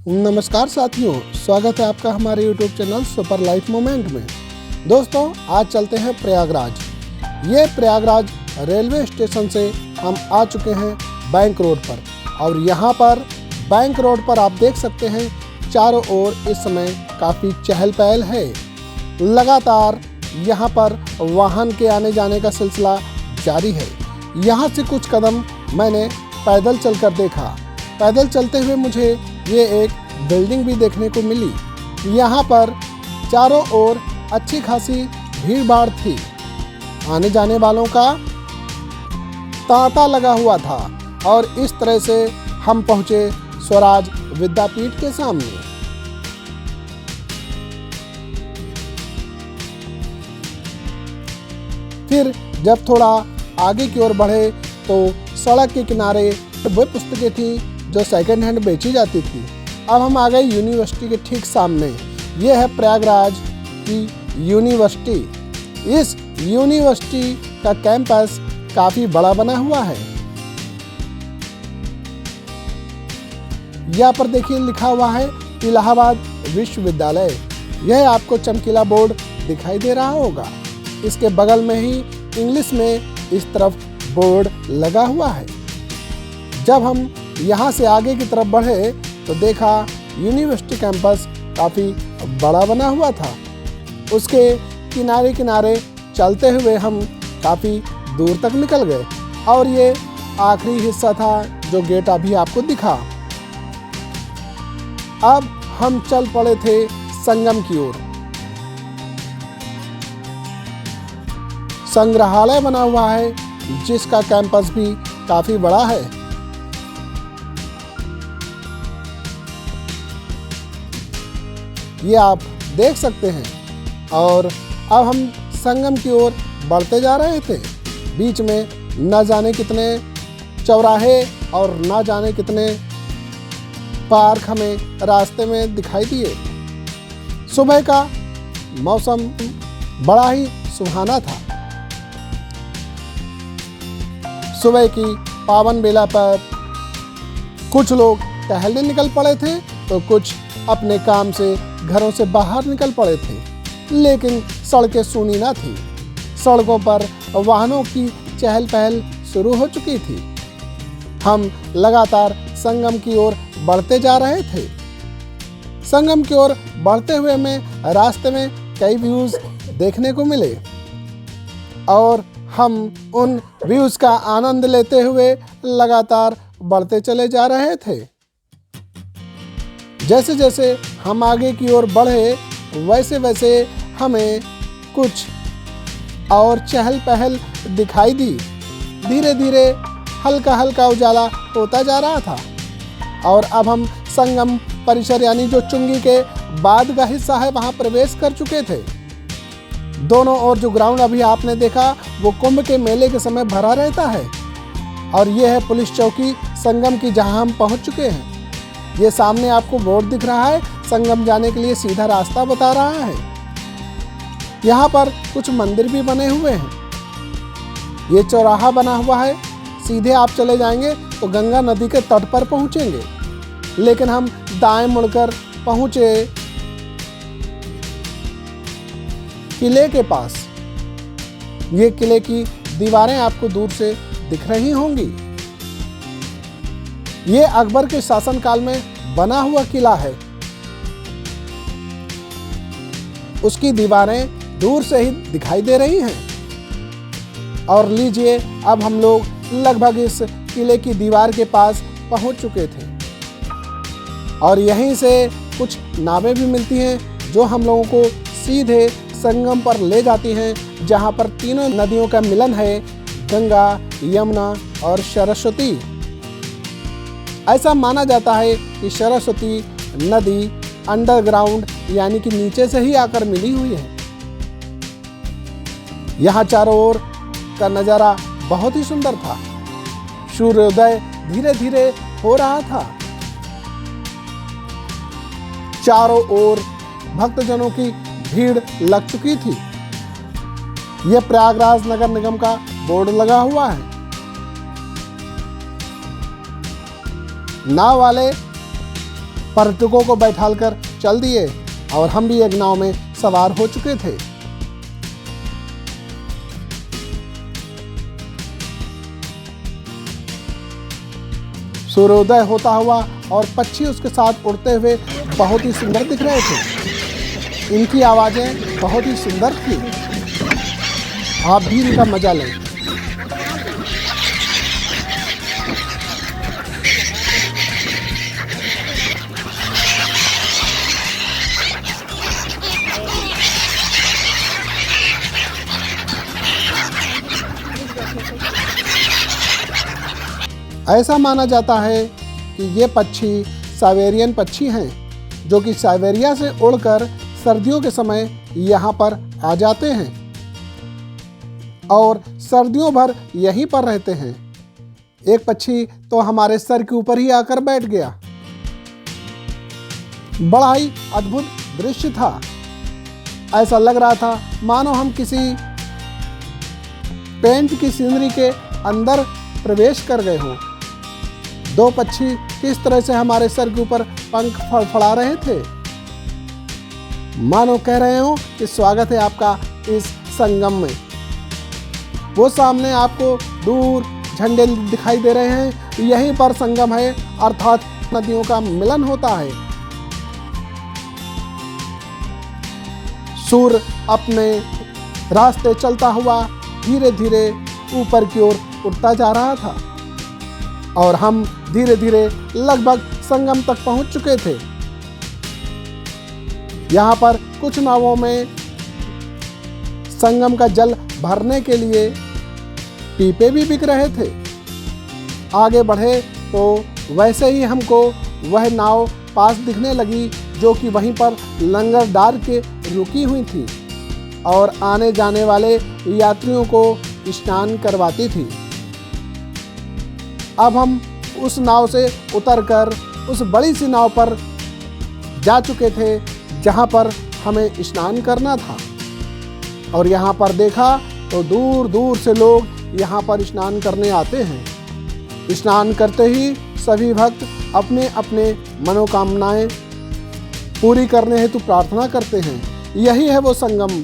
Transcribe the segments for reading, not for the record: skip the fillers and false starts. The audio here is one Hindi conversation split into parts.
नमस्कार साथियों, स्वागत है आपका हमारे YouTube channel super life moment में। दोस्तों, आज चलते हैं प्रयागराज। ये प्रयागराज रेलवे स्टेशन से हम आ चुके हैं बैंक रोड पर, और यहाँ पर बैंक रोड पर आप देख सकते हैं चारों ओर इस समय काफ़ी चहल पहल है। लगातार यहाँ पर वाहन के आने जाने का सिलसिला जारी है। यहाँ से कुछ कदम मैंने पैदल चलकर देखा। पैदल चलते हुए मुझे ये एक बिल्डिंग भी देखने को मिली। यहाँ पर चारों ओर अच्छी खासी भीड़ भाड़ थी। आने जाने वालों का तांता लगा हुआ था, और इस तरह से हम पहुँचे स्वराज विद्यापीठ के सामने। फिर जब थोड़ा आगे की ओर बढ़े तो सड़क के किनारे वो पुस्तकें थी जो सेकंड हैंड बेची जाती थी। अब हम आ गए यूनिवर्सिटी के ठीक सामने। ये है प्रयागराज की यूनिवर्सिटी। इस यूनिवर्सिटी का कैंपस काफ़ी बड़ा बना हुआ है। यहाँ पर देखिए लिखा हुआ है इलाहाबाद विश्वविद्यालय। यह आपको चमकीला बोर्ड दिखाई दे रहा होगा। इसके बगल में ही इंग्लिश में इस तरफ बोर्ड लगा हुआ है। जब हम यहाँ से आगे की तरफ बढ़े तो देखा यूनिवर्सिटी कैंपस काफ़ी बड़ा बना हुआ था। उसके किनारे किनारे चलते हुए हम काफ़ी दूर तक निकल गए, और ये आखिरी हिस्सा था जो गेट अभी आपको दिखा। अब हम चल पड़े थे संगम की ओर। संग्रहालय बना हुआ है जिसका कैंपस भी काफ़ी बड़ा है। ये आप देख सकते हैं। और अब हम संगम की ओर बढ़ते जा रहे थे। बीच में न जाने कितने चौराहे और न जाने कितने पार्क हमें रास्ते में दिखाई दिए। सुबह का मौसम बड़ा ही सुहाना था। सुबह की पावन बेला पर कुछ लोग टहलने निकल पड़े थे, तो कुछ अपने काम से घरों से बाहर निकल पड़े थे। लेकिन सड़कें सूनी ना थी। सड़कों पर वाहनों की चहल पहल शुरू हो चुकी थी। हम लगातार संगम की ओर बढ़ते जा रहे थे। संगम की ओर बढ़ते हुए में रास्ते में कई व्यूज़ देखने को मिले, और हम उन व्यूज़ का आनंद लेते हुए लगातार बढ़ते चले जा रहे थे। जैसे जैसे हम आगे की ओर बढ़े वैसे वैसे हमें कुछ और चहल पहल दिखाई दी। धीरे धीरे हल्का हल्का उजाला होता जा रहा था, और अब हम संगम परिसर यानी जो चुंगी के बाद का हिस्सा है वहाँ प्रवेश कर चुके थे। दोनों ओर जो ग्राउंड अभी आपने देखा वो कुंभ के मेले के समय भरा रहता है, और ये है पुलिस चौकी संगम की, जहाँ हम पहुँच चुके हैं। ये सामने आपको बोर्ड दिख रहा है, संगम जाने के लिए सीधा रास्ता बता रहा है। यहाँ पर कुछ मंदिर भी बने हुए हैं। ये चौराहा बना हुआ है। सीधे आप चले जाएंगे तो गंगा नदी के तट पर पहुँचेंगे, लेकिन हम दाएं मुड़कर पहुँचे किले के पास। ये किले की दीवारें आपको दूर से दिख रही होंगी। ये अकबर के शासनकाल में बना हुआ किला है। उसकी दीवारें दूर से ही दिखाई दे रही हैं। और लीजिए, अब हम लोग लगभग इस किले की दीवार के पास पहुंच चुके थे, और यहीं से कुछ नावें भी मिलती हैं जो हम लोगों को सीधे संगम पर ले जाती हैं, जहां पर तीनों नदियों का मिलन है, गंगा, यमुना और सरस्वती। ऐसा माना जाता है कि सरस्वती नदी अंडरग्राउंड यानी कि नीचे से ही आकर मिली हुई है। यहाँ चारों ओर का नज़ारा बहुत ही सुंदर था। सूर्योदय धीरे धीरे हो रहा था। चारों ओर भक्तजनों की भीड़ लग चुकी थी। यह प्रयागराज नगर निगम का बोर्ड लगा हुआ है। नाव वाले पर्यटकों को बैठालकर चल दिए और हम भी एक नाव में सवार हो चुके थे। सूर्योदय होता हुआ और पक्षी उसके साथ उड़ते हुए बहुत ही सुंदर दिख रहे थे। इनकी आवाज़ें बहुत ही सुंदर थी। आप भी इनका मजा लें। ऐसा माना जाता है कि ये पक्षी साइबेरियन पक्षी हैं, जो कि साइबेरिया से उड़कर सर्दियों के समय यहाँ पर आ जाते हैं और सर्दियों भर यहीं पर रहते हैं। एक पक्षी तो हमारे सर के ऊपर ही आकर बैठ गया। बड़ा ही अद्भुत दृश्य था। ऐसा लग रहा था मानो हम किसी पेंट की सीनरी के अंदर प्रवेश कर गए हों। दो पक्षी किस तरह से हमारे सर के ऊपर पंख फड़फड़ा रहे थे, मानो कह रहे हो कि स्वागत है आपका इस संगम में। वो सामने आपको दूर झंडे दिखाई दे रहे हैं। यहीं पर संगम है, अर्थात नदियों का मिलन होता है। सूर्य अपने रास्ते चलता हुआ धीरे धीरे ऊपर की ओर उठता जा रहा था और हम धीरे धीरे लगभग संगम तक पहुंच चुके थे। यहाँ पर कुछ नावों में संगम का जल भरने के लिए पीपे भी बिक रहे थे। आगे बढ़े तो वैसे ही हमको वह नाव पास दिखने लगी, जो कि वहीं पर लंगर डाल के रुकी हुई थी और आने जाने वाले यात्रियों को स्नान करवाती थी। अब हम उस नाव से उतरकर उस बड़ी सी नाव पर जा चुके थे, जहां पर हमें स्नान करना था। और यहां पर देखा तो दूर दूर से लोग यहां पर स्नान करने आते हैं। स्नान करते ही सभी भक्त अपने अपने मनोकामनाएं पूरी करने हेतु प्रार्थना करते हैं। यही है वो संगम,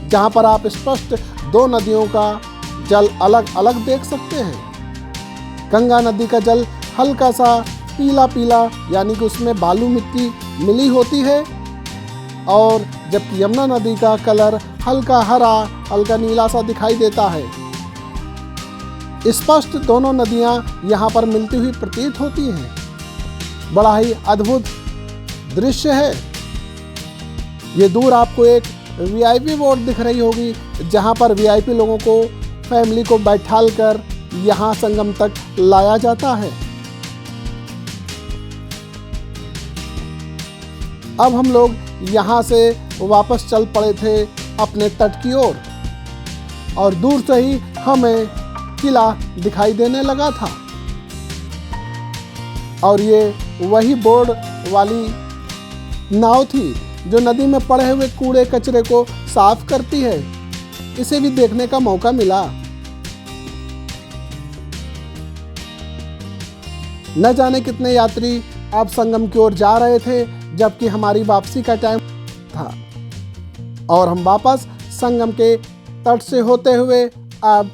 जहां पर आप स्पष्ट दो नदियों का जल अलग अलग देख सकते हैं। गंगा नदी का जल हल्का सा पीला पीला, यानी कि उसमें बालू मिट्टी मिली होती है, और जबकि यमुना नदी का कलर हल्का हरा, हल्का नीला सा दिखाई देता है। स्पष्ट दोनों नदियां यहाँ पर मिलती हुई प्रतीत होती हैं। बड़ा ही अद्भुत दृश्य है। ये दूर आपको एक वीआईपी बोट दिख रही होगी, जहाँ पर वीआईपी लोगों को, फैमिली को बैठाल कर यहाँ संगम तक लाया जाता है। अब हम लोग यहाँ से वापस चल पड़े थे अपने तट की ओर, और दूर से ही हमें किला दिखाई देने लगा था। और ये वही बोर्ड वाली नाव थी जो नदी में पड़े हुए कूड़े कचरे को साफ करती है। इसे भी देखने का मौका मिला। न जाने कितने यात्री अब संगम की ओर जा रहे थे, जबकि हमारी वापसी का टाइम था और हम वापस संगम के तट से होते हुए अब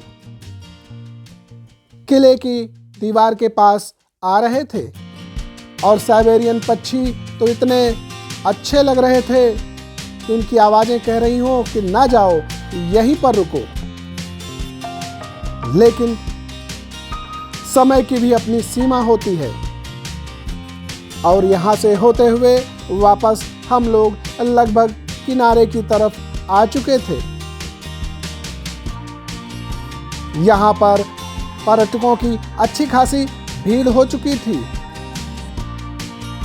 किले की दीवार के पास आ रहे थे। और साइबेरियन पक्षी तो इतने अच्छे लग रहे थे कि उनकी आवाज़ें कह रही हो कि ना जाओ, यहीं पर रुको। लेकिन समय की भी अपनी सीमा होती है, और यहाँ से होते हुए वापस हम लोग लगभग किनारे की तरफ आ चुके थे। यहाँ पर पर्यटकों की अच्छी खासी भीड़ हो चुकी थी।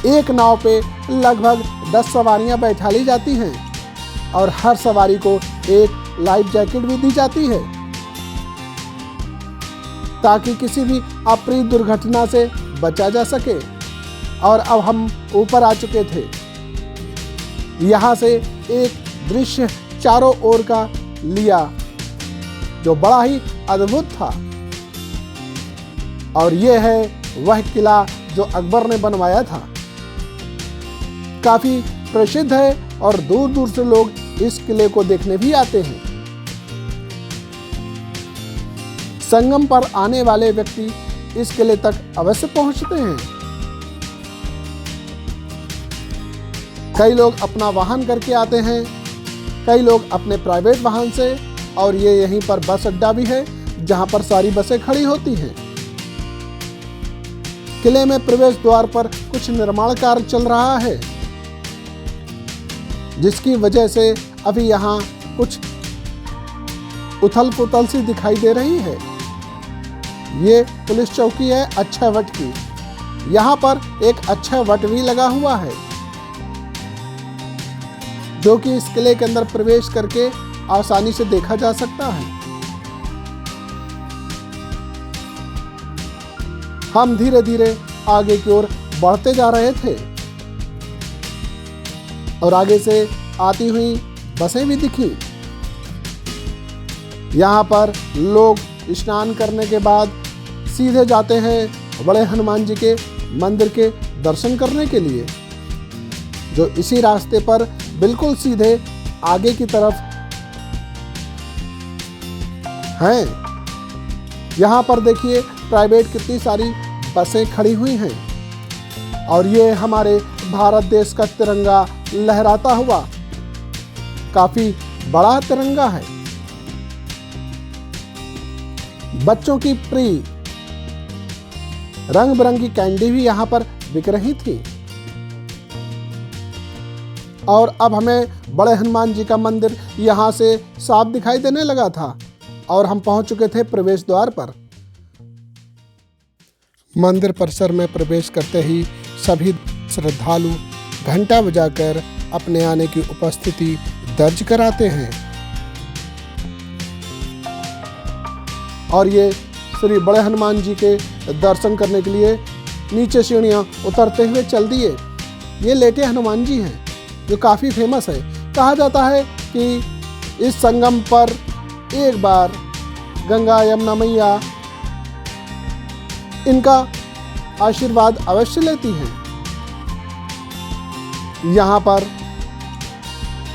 एक नाव पे लगभग 10 सवारियां बैठा ली जाती हैं और हर सवारी को एक लाइफ जैकेट भी दी जाती है, ताकि किसी भी अप्रिय दुर्घटना से बचा जा सके। और अब हम ऊपर आ चुके थे। यहाँ से एक दृश्य चारों ओर का लिया जो बड़ा ही अद्भुत था। और ये है वह किला जो अकबर ने बनवाया था। काफ़ी प्रसिद्ध है और दूर दूर से लोग इस किले को देखने भी आते हैं। संगम पर आने वाले व्यक्ति इस किले तक अवश्य पहुंचते हैं। कई लोग अपना वाहन करके आते हैं, कई लोग अपने प्राइवेट वाहन से, और ये यहीं पर बस अड्डा भी है जहां पर सारी बसें खड़ी होती हैं। किले में प्रवेश द्वार पर कुछ निर्माण कार्य चल रहा है, जिसकी वजह से अभी यहाँ कुछ उथल पुथल सी दिखाई दे रही है। ये पुलिस चौकी है अक्षय वट की। यहाँ पर एक अक्षय वट भी लगा हुआ है, जो कि इस किले के अंदर प्रवेश करके आसानी से देखा जा सकता है। हम धीरे धीरे आगे की ओर बढ़ते जा रहे थे और आगे से आती हुई बसें भी दिखी। यहाँ पर लोग स्नान करने के बाद सीधे जाते हैं बड़े हनुमान जी के मंदिर के दर्शन करने के लिए, जो इसी रास्ते पर बिल्कुल सीधे आगे की तरफ हैं। यहाँ पर देखिए प्राइवेट कितनी सारी बसें खड़ी हुई हैं और ये हमारे भारत देश का तिरंगा लहराता हुआ, काफी बड़ा तिरंगा है। बच्चों की प्री रंग बिरंगी कैंडी भी यहाँ पर बिक रही थी। और अब हमें बड़े हनुमान जी का मंदिर यहाँ से साफ दिखाई देने लगा था और हम पहुंच चुके थे प्रवेश द्वार पर। मंदिर परिसर में प्रवेश करते ही सभी श्रद्धालु घंटा बजाकर अपने आने की उपस्थिति दर्ज कराते हैं और ये श्री बड़े हनुमान जी के दर्शन करने के लिए नीचे सीढ़ियाँ उतरते हुए चल दिए। ये लेटे हनुमान जी हैं, जो काफ़ी फेमस है। कहा जाता है कि इस संगम पर एक बार गंगा यमुना मैया इनका आशीर्वाद अवश्य लेती हैं। यहाँ पर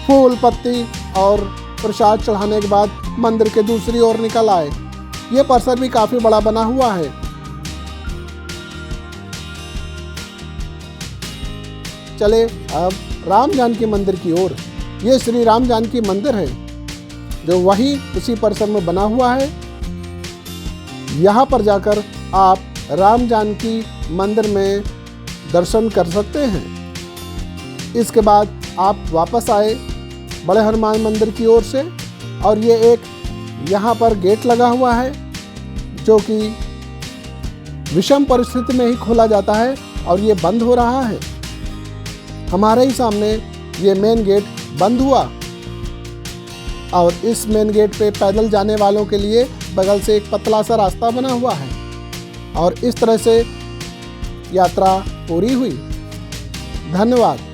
फूल पत्ती और प्रसाद चढ़ाने के बाद मंदिर के दूसरी ओर निकल आए। ये परिसर भी काफी बड़ा बना हुआ है। चले अब राम जानकी मंदिर की ओर। ये श्री राम जानकी मंदिर है, जो वही उसी परिसर में बना हुआ है। यहाँ पर जाकर आप राम जानकी मंदिर में दर्शन कर सकते हैं। इसके बाद आप वापस आए बड़े हनुमान मंदिर की ओर से और ये एक यहाँ पर गेट लगा हुआ है, जो कि विषम परिस्थिति में ही खोला जाता है और ये बंद हो रहा है। हमारे ही सामने ये मेन गेट बंद हुआ और इस मेन गेट पे पैदल जाने वालों के लिए बगल से एक पतला सा रास्ता बना हुआ है और इस तरह से यात्रा पूरी हुई। धन्यवाद।